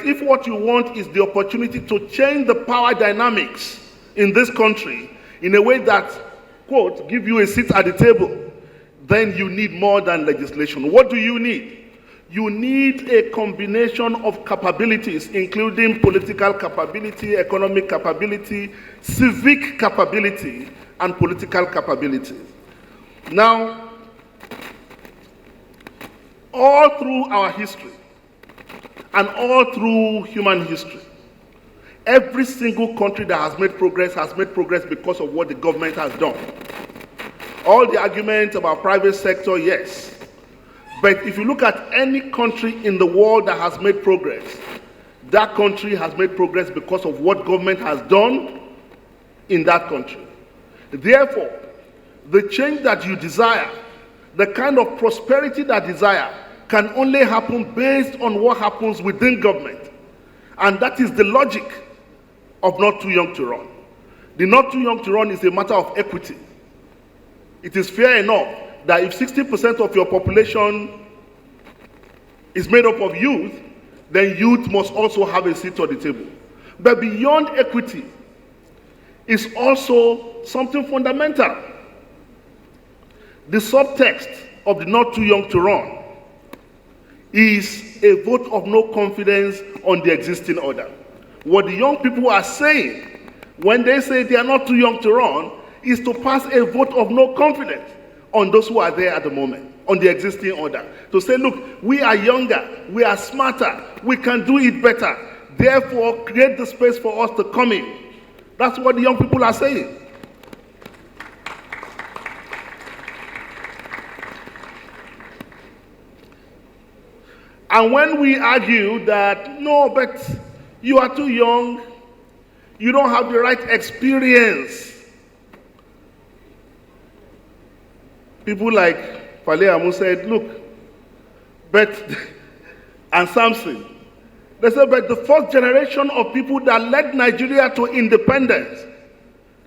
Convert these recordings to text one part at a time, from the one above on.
if what you want is the opportunity to change the power dynamics in this country in a way that, quote, give you a seat at the table, then you need more than legislation. What do you need? You need a combination of capabilities, including political capability, economic capability, civic capability, and political capability. Now, all through our history, and all through human history, every single country that has made progress because of what the government has done. All the arguments about private sector, yes. But if you look at any country in the world that has made progress, that country has made progress because of what government has done in that country. Therefore, the change that you desire, the kind of prosperity that you desire, can only happen based on what happens within government. And that is the logic of not too young to run. The not too young to run is a matter of equity. It is fair enough that if 60% of your population is made up of youth, then youth must also have a seat at the table. But beyond equity is also something fundamental. The subtext of the not too young to run is a vote of no confidence on the existing order. What the young people are saying when they say they are not too young to run is to pass a vote of no confidence on those who are there at the moment, on the existing order. To say, look, we are younger, we are smarter, we can do it better. Therefore, create the space for us to come in. That's what the young people are saying. And when we argue that, no, but you are too young, you don't have the right experience, people like Fale Amu said, look, but, and Samson, they said, but the first generation of people that led Nigeria to independence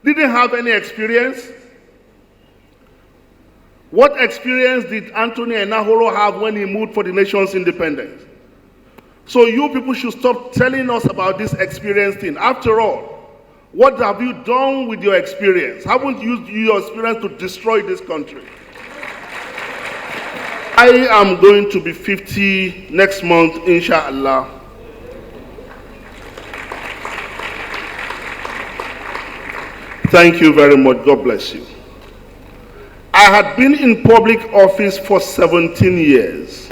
didn't have any experience. What experience did Anthony Enahoro have when he moved for the nation's independence? So you people should stop telling us about this experience thing. After all, what have you done with your experience? Haven't you used your experience to destroy this country? I am going to be 50 next month, inshallah. Thank you very much. God bless you. I had been in public office for 17 years.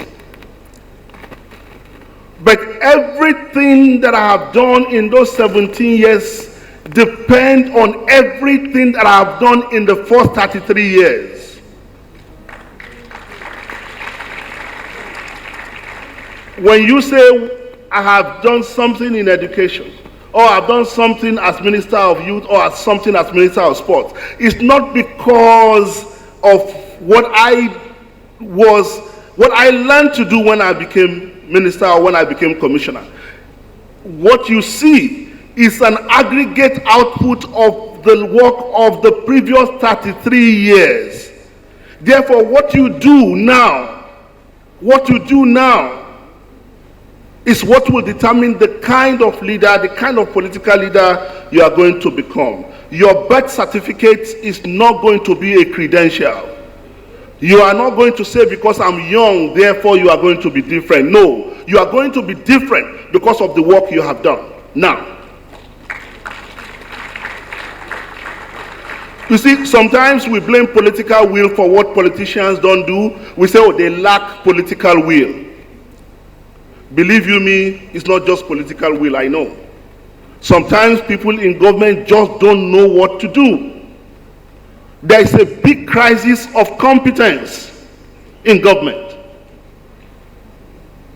But everything that I have done in those 17 years depends on everything that I have done in the first 33 years. When you say, I have done something in education, or I've done something as Minister of Youth, or as something as Minister of Sports, it's not because of what I learned to do when I became minister or when I became commissioner. What you see is an aggregate output of the work of the previous 33 years. Therefore, what you do now is what will determine the kind of leader, the kind of political leader you are going to become. Your birth certificate is not going to be a credential. You are not going to say, because I'm young, therefore you are going to be different. No, you are going to be different because of the work you have done. Now, you see, sometimes we blame political will for what politicians don't do. We say, oh, they lack political will. Believe you me, it's not just political will, I know. Sometimes people in government just don't know what to do. There is a big crisis of competence in government.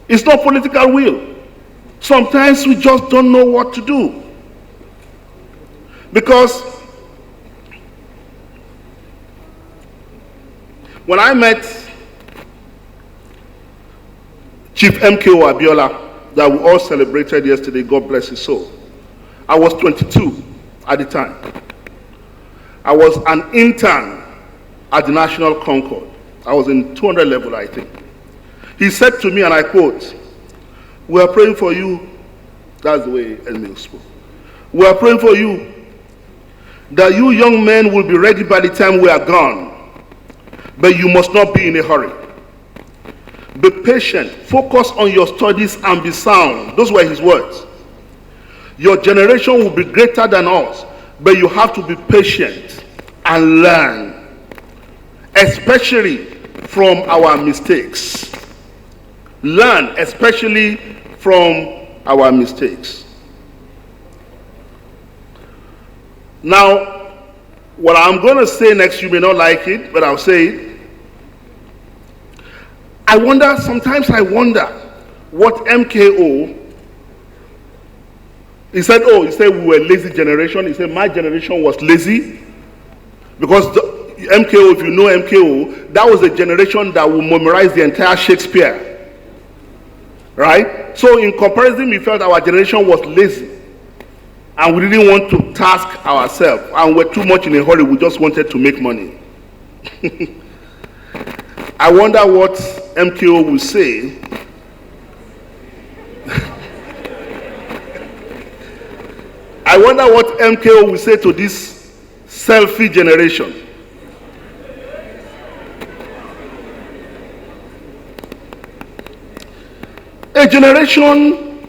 It's not political will. Sometimes we just don't know what to do. Because when I met Chief MKO Abiola, that we all celebrated yesterday, God bless his soul, I was 22 at the time. I was an intern at the National Concord. I was in 200 level, I think. He said to me, and I quote, "We are praying for you That's the way Emil spoke. We are praying for you, that you young men will be ready by the time we are gone. But you must not be in a hurry. Be patient, focus on your studies and be sound. Those were his words. Your generation will be greater than us, but you have to be patient and learn, especially from our mistakes. Learn, especially from our mistakes. Now, what I'm going to say next, you may not like it, but I'll say it. Sometimes I wonder what MKO, he said we were a lazy generation. He said my generation was lazy. Because MKO, if you know MKO, that was a generation that would memorize the entire Shakespeare. Right? So in comparison, we felt our generation was lazy. And we didn't want to task ourselves. And we're too much in a hurry. We just wanted to make money. I wonder what MKO will say I wonder what MKO will say to this selfie generation. A generation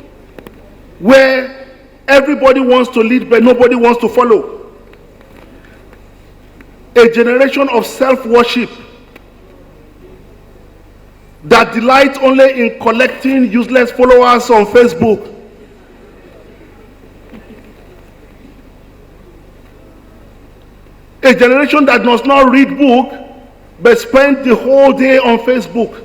where everybody wants to lead but nobody wants to follow. A generation of self-worship that delights only in collecting useless followers on Facebook. A generation that does not read book but spend the whole day on Facebook.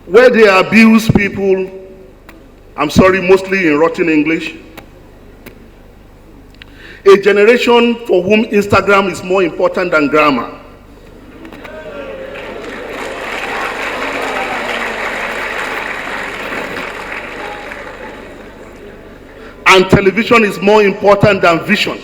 Where they abuse people, I'm sorry, mostly in rotten English. A generation for whom Instagram is more important than grammar. And television is more important than vision.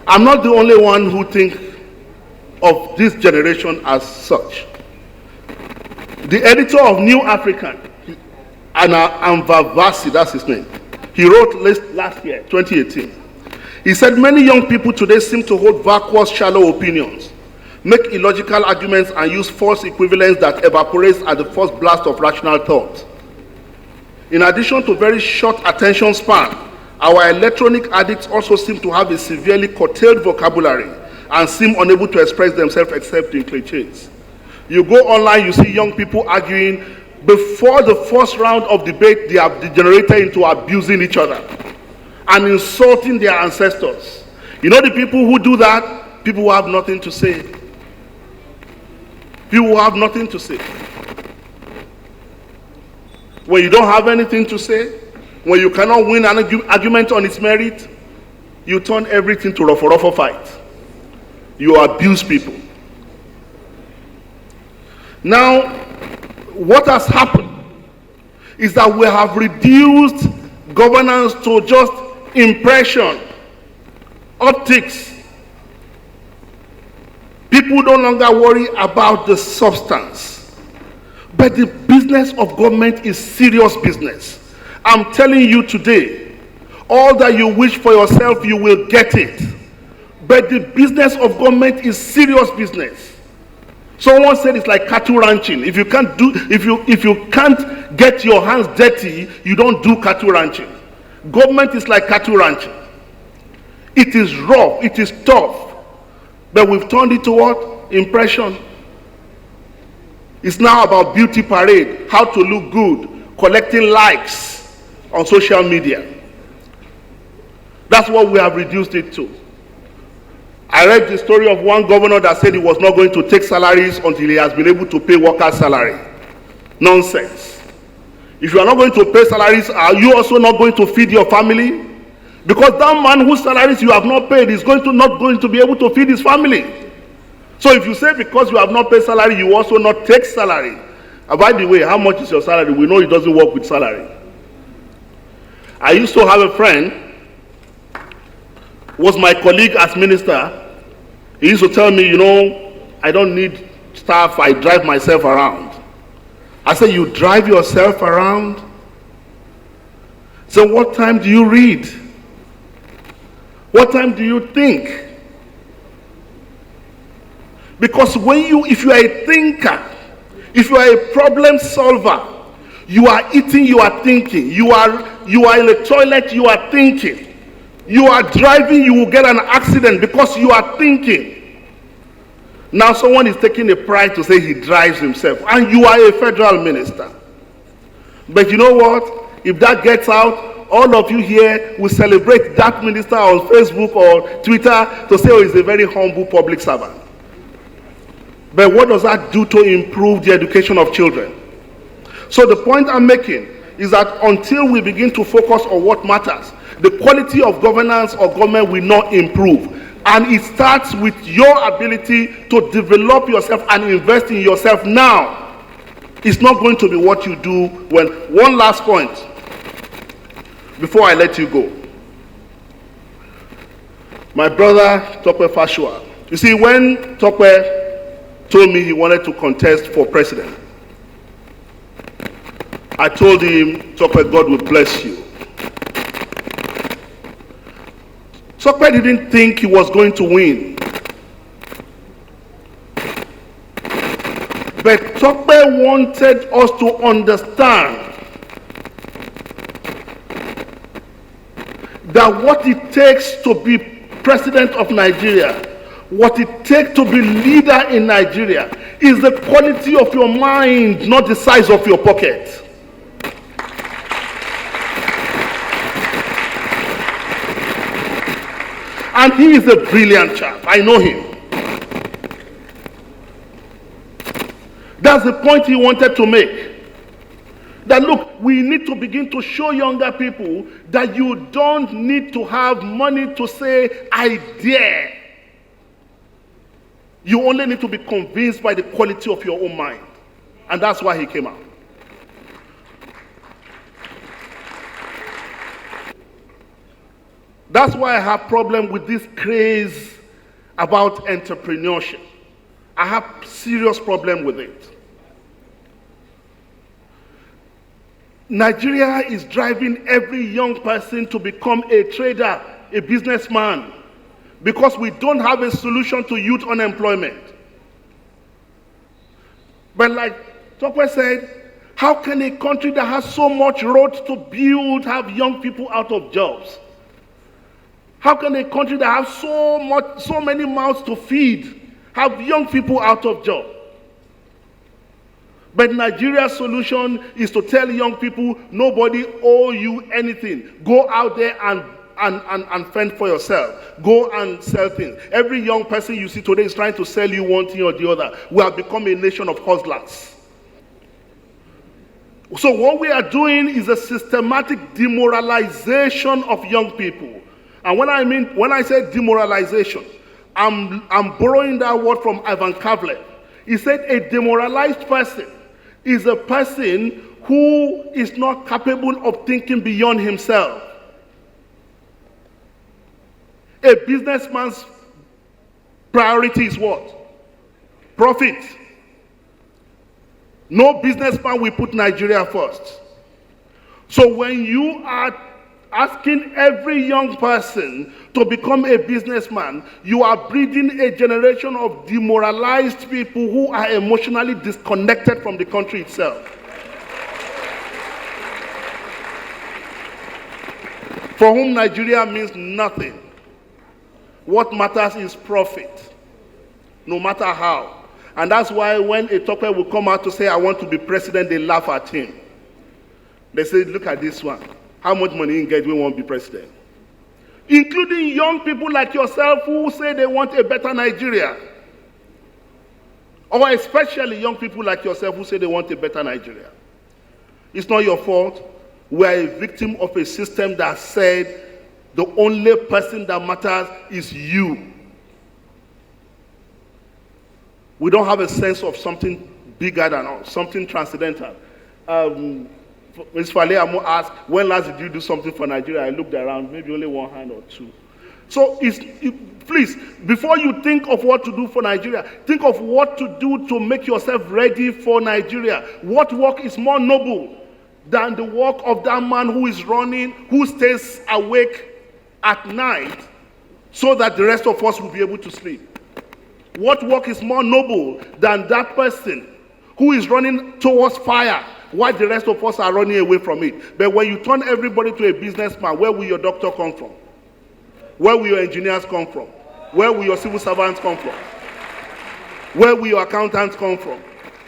I'm not the only one who thinks of this generation as such. The editor of New African, Anvavasi, that's his name, he wrote last year, 2018. He said, many young people today seem to hold vacuous, shallow opinions, make illogical arguments, and use false equivalence that evaporates at the first blast of rational thought. In addition to very short attention span, our electronic addicts also seem to have a severely curtailed vocabulary and seem unable to express themselves except in cliches. You go online, you see young people arguing. Before the first round of debate, they have degenerated into abusing each other and insulting their ancestors. You know the people who do that? People who have nothing to say. People who have nothing to say. When you don't have anything to say, when you cannot win an argument on its merit, you turn everything to ruffle fight. You abuse people. Now, what has happened is that we have reduced governance to just impression, optics. People no longer worry about the substance. But the business of government is serious business. I'm telling you today, all that you wish for yourself, you will get it. But the business of government is serious business. Someone said it's like cattle ranching. If you can't get your hands dirty, you don't do cattle ranching. Government is like cattle ranching. It is rough, it is tough. But we've turned it to what? Impression. It's now about beauty parade, how to look good, collecting likes on social media. That's what we have reduced it to. I read the story of one governor that said he was not going to take salaries until he has been able to pay workers' salary. Nonsense. If you are not going to pay salaries, are you also not going to feed your family? Because that man whose salaries you have not paid is not going to be able to feed his family. So if you say because you have not paid salary, you also not take salary. And by the way, how much is your salary? We know it doesn't work with salary. I used to have a friend, was my colleague as minister. He used to tell me, I don't need staff, I drive myself around. I said, you drive yourself around? So what time do you read? What time do you think? Because if you are a thinker, if you are a problem solver, you are eating, you are thinking. You are in the toilet, you are thinking. You are driving, you will get an accident because you are thinking. Now someone is taking a pride to say he drives himself, and you are a federal minister. But you know what? If that gets out, all of you here will celebrate that minister on Facebook or Twitter to say, oh, he's a very humble public servant. But what does that do to improve the education of children? So the point I'm making is that until we begin to focus on what matters, the quality of governance or government will not improve. And it starts with your ability to develop yourself and invest in yourself now. It's not going to be what you do when. One last point before I let you go. My brother Tope Fashua. You see, when Tope told me he wanted to contest for president, I told him, Tope, God will bless you. Tope didn't think he was going to win. But Tope wanted us to understand that what it takes to be president of Nigeria, what it takes to be leader in Nigeria, is the quality of your mind, not the size of your pocket. And he is a brilliant chap. I know him. That's the point he wanted to make. That look, we need to begin to show younger people that you don't need to have money to say, I dare. You only need to be convinced by the quality of your own mind. And that's why he came out. That's why I have problem with this craze about entrepreneurship. I have serious problem with it. Nigeria is driving every young person to become a trader, a businessman, because we don't have a solution to youth unemployment. But like Tope said, how can a country that has so much road to build have young people out of jobs? How can a country that has so many mouths to feed have young people out of job? But Nigeria's solution is to tell young people, nobody owe you anything. Go out there and fend for yourself. Go and sell things. Every young person you see today is trying to sell you one thing or the other. We have become a nation of hustlers. So what we are doing is a systematic demoralization of young people. And when I say demoralization, I'm borrowing that word from Ivan Kavlev. He said a demoralized person is a person who is not capable of thinking beyond himself. A businessman's priority is what? Profit. No businessman will put Nigeria first. So when you are asking every young person to become a businessman, you are breeding a generation of demoralized people who are emotionally disconnected from the country itself. For whom Nigeria means nothing. What matters is profit, no matter how. And that's why when a talker will come out to say, I want to be president, they laugh at him. They say, look at this one. How much money you get when you want to be president? Including young people like yourself who say they want a better Nigeria. Or especially young people like yourself who say they want a better Nigeria. It's not your fault. We are a victim of a system that said the only person that matters is you. We don't have a sense of something bigger than us, something transcendental. Ms. Fale Amu asked, when last did you do something for Nigeria? I looked around, maybe only one hand or two. So please, before you think of what to do for Nigeria, think of what to do to make yourself ready for Nigeria. What work is more noble than the work of that man who is running, who stays awake at night so that the rest of us will be able to sleep? What work is more noble than that person who is running towards fire while the rest of us are running away from it? But when you turn everybody to a businessman, where will your doctor come from? Where will your engineers come from? Where will your civil servants come from? Where will your accountants come from?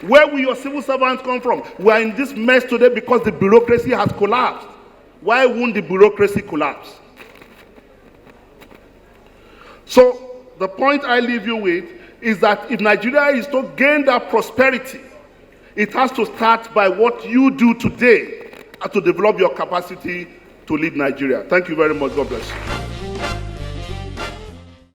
Where will your civil servants come from? We are in this mess today because the bureaucracy has collapsed. Why won't the bureaucracy collapse? So the point I leave you with is that if Nigeria is to gain that prosperity, it has to start by what you do today to develop your capacity to lead Nigeria. Thank you very much. God bless you.